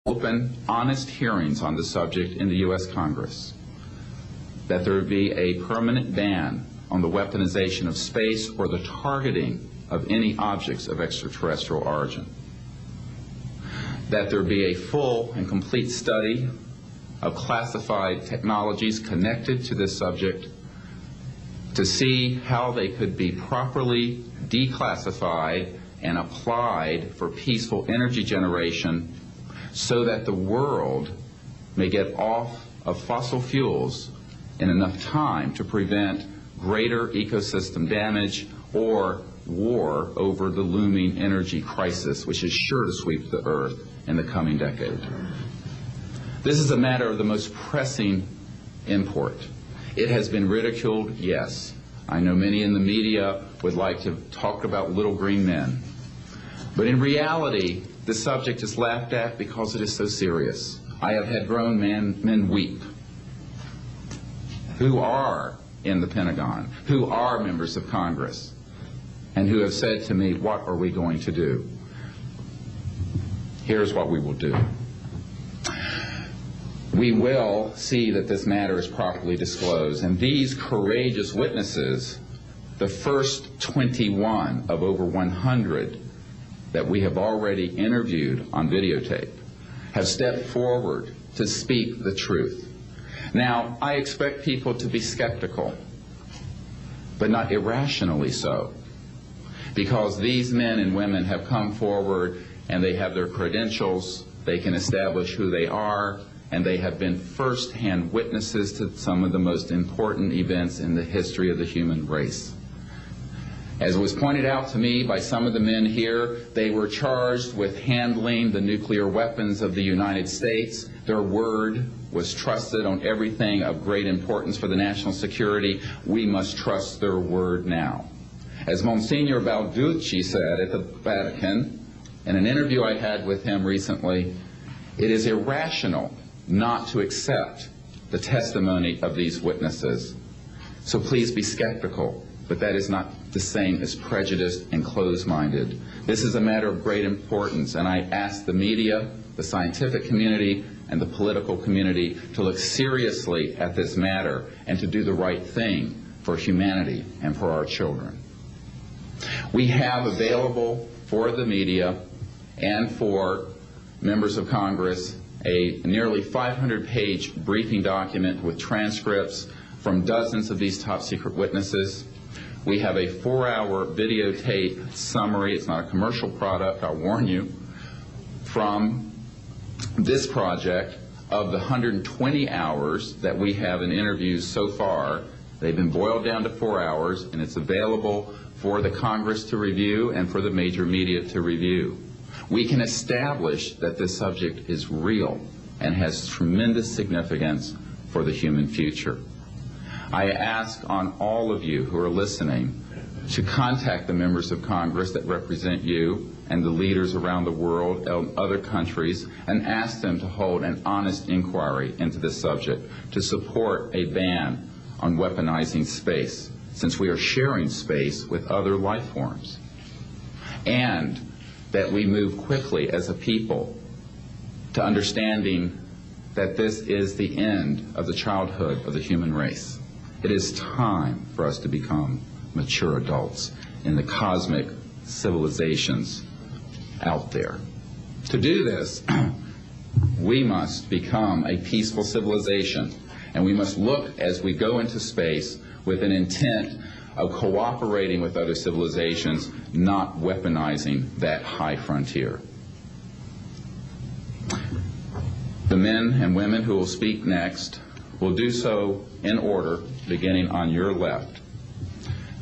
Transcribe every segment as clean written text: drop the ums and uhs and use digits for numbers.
open, honest hearings on the subject in the U.S. Congress, that there would be a permanent ban on the weaponization of space or the targeting of any objects of extraterrestrial origin, that there be a full and complete study of classified technologies connected to this subject to see how they could be properly declassified and applied for peaceful energy generation so that the world may get off of fossil fuels in enough time to prevent greater ecosystem damage or war over the looming energy crisis, which is sure to sweep the earth in the coming decade. This is a matter of the most pressing import. It has been ridiculed, yes. I know many in the media would like to talk about little green men. But in reality, the subject is laughed at because it is so serious. I have had grown men weep who are in the Pentagon, who are members of Congress, and who have said to me, what are we going to do? Here's what we will do. We will see that this matter is properly disclosed, and these courageous witnesses, the first 21 of over 100 that we have already interviewed on videotape, have stepped forward to speak the truth. Now, I expect people to be skeptical, but not irrationally so, because these men and women have come forward and they have their credentials, they can establish who they are, and they have been first-hand witnesses to some of the most important events in the history of the human race. As was pointed out to me by some of the men here, they were charged with handling the nuclear weapons of the United States. Their word was trusted on everything of great importance for the national security. We must trust their word now. As Monsignor Balducci said at the Vatican, in an interview I had with him recently, it is irrational not to accept the testimony of these witnesses. So please be skeptical, but that is not the same as prejudiced and closed-minded. This is a matter of great importance, and I ask the media, the scientific community, and the political community to look seriously at this matter and to do the right thing for humanity and for our children. We have available for the media and for members of Congress a nearly 500-page briefing document with transcripts from dozens of these top-secret witnesses. We have a 4-hour videotape summary. It's not a commercial product, I'll warn you, from this project of the 120 hours that we have in interviews so far. They've been boiled down to 4 hours, and it's available for the Congress to review and for the major media to review. We can establish that this subject is real and has tremendous significance for the human future. I ask on all of you who are listening to contact the members of Congress that represent you and the leaders around the world and other countries and ask them to hold an honest inquiry into this subject to support a ban on weaponizing space, since we are sharing space with other life forms, and that we move quickly as a people to understanding that this is the end of the childhood of the human race. It is time for us to become mature adults in the cosmic civilizations out there. To do this, we must become a peaceful civilization, and we must look as we go into space with an intent of cooperating with other civilizations, not weaponizing that high frontier. The men and women who will speak next will do so in order, beginning on your left.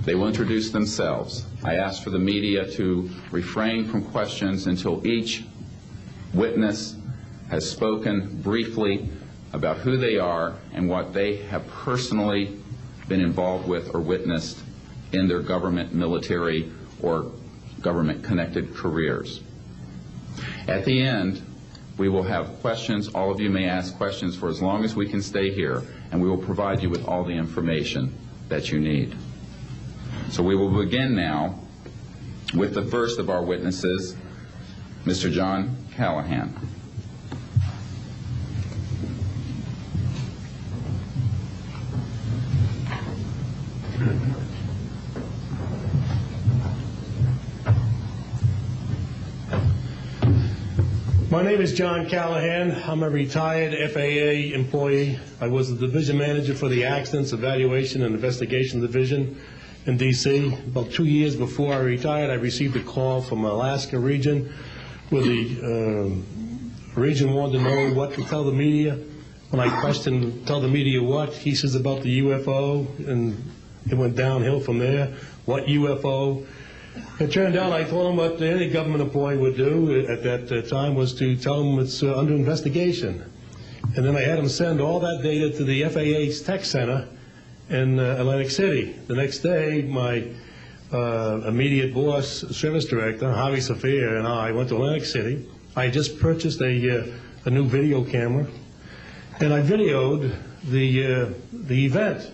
They will introduce themselves. I ask for the media to refrain from questions until each witness has spoken briefly about who they are and what they have personally been involved with or witnessed in their government, military, or government-connected careers. At the end, we will have questions. All of you may ask questions for as long as we can stay here, and we will provide you with all the information that you need. So we will begin now with the first of our witnesses, Mr. John Callahan. My name is John Callahan. I'm a retired FAA employee. I was the division manager for the Accidents Evaluation and Investigation Division in D.C. About 2 years before I retired, I received a call from Alaska region where the region wanted to know what to tell the media. When I questioned, tell the media what, he says about the UFO, and it went downhill from there. What UFO? It turned out I told him what any government employee would do at that time was to tell him it's under investigation. And then I had him send all that data to the FAA's tech center in Atlantic City. The next day, my immediate boss, service director, Javi Safir, and I went to Atlantic City. I had just purchased a new video camera, and I videoed the event.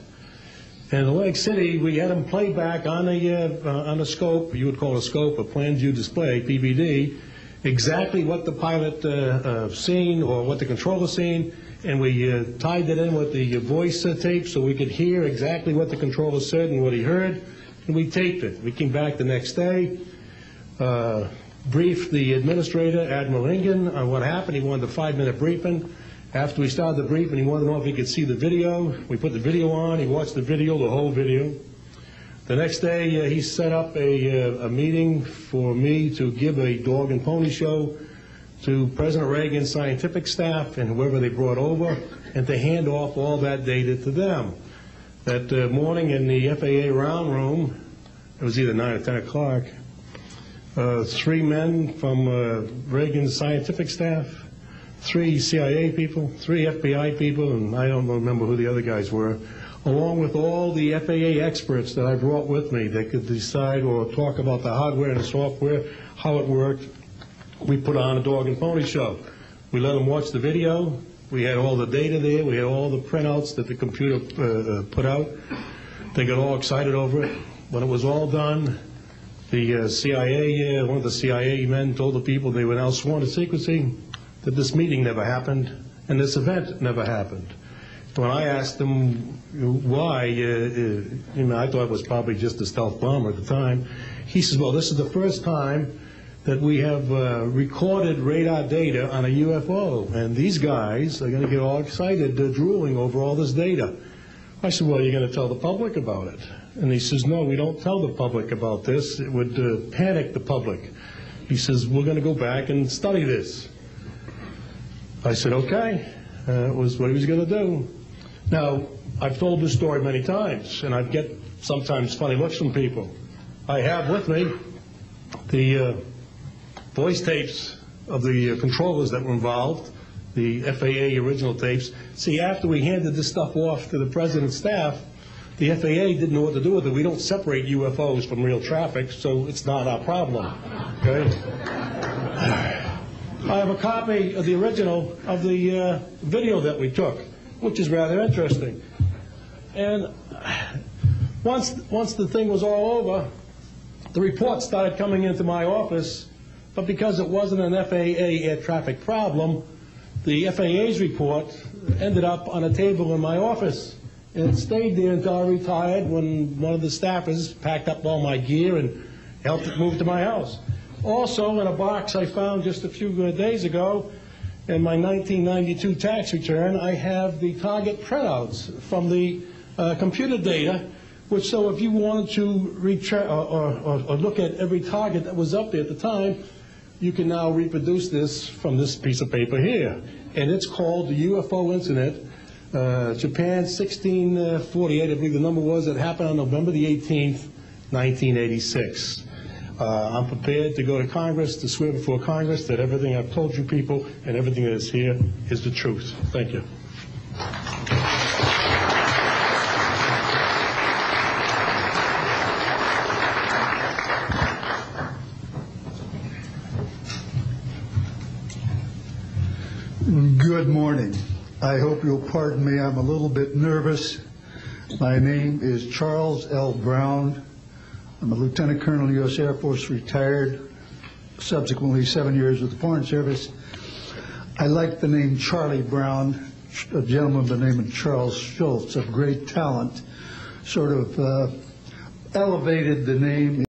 And in Atlantic City, we had them play back on a scope, you would call it a scope, a plan view display, PVD, exactly what the pilot seen or what the controller seen, and we tied it in with the voice tape so we could hear exactly what the controller said and what he heard, and we taped it. We came back the next day, briefed the administrator, Admiral Ingen, on what happened. He wanted a 5-minute briefing. After we started the briefing, he wanted to know if he could see the video. We put the video on. He watched the video, the whole video. The next day, he set up a meeting for me to give a dog and pony show to President Reagan's scientific staff and whoever they brought over, and to hand off all that data to them. That morning in the FAA round room, it was either 9 or 10 o'clock, 3 men from Reagan's scientific staff, 3 CIA people, 3 FBI people, and I don't remember who the other guys were, along with all the FAA experts that I brought with me that could decide or talk about the hardware and the software, how it worked. We put on a dog and pony show. We let them watch the video. We had all the data there. We had all the printouts that the computer put out. They got all excited over it. When it was all done, the CIA, one of the CIA men told the people they were now sworn to secrecy, that this meeting never happened and this event never happened. When I asked them why, I thought it was probably just a stealth bomber at the time. He says, well, this is the first time that we have recorded radar data on a UFO, and these guys are going to get all excited, drooling over all this data. I said, well, you're going to tell the public about it? And he says, no, we don't tell the public about this. It would panic the public. He says, we're going to go back and study this. I said, okay. It was what he was going to do. Now, I've told this story many times, and I get sometimes funny looks from people. I have with me the voice tapes of the controllers that were involved, the FAA original tapes. See, after we handed this stuff off to the president's staff, the FAA didn't know what to do with it. We don't separate UFOs from real traffic, so it's not our problem. Okay? I have a copy of the original of the video that we took, which is rather interesting. And once the thing was all over, the reports started coming into my office, but because it wasn't an FAA air traffic problem, the FAA's report ended up on a table in my office. And it stayed there until I retired, when one of the staffers packed up all my gear and helped it move to my house. Also, in a box I found just a few days ago, in my 1992 tax return, I have the target printouts from the computer data, which, so if you wanted to or look at every target that was up there at the time, you can now reproduce this from this piece of paper here. And it's called the UFO Incident, Japan 1648, I believe the number was. It happened on November the 18th, 1986. I'm prepared to go to Congress, to swear before Congress that everything I've told you people and everything that is here is the truth. Thank you. Good morning. I hope you'll pardon me. I'm a little bit nervous. My name is Charles L. Brown. I'm a Lieutenant Colonel, U.S. Air Force, retired, subsequently 7 years with the Foreign Service. I like the name Charlie Brown. A gentleman by the name of Charles Schultz, of great talent, sort of elevated the name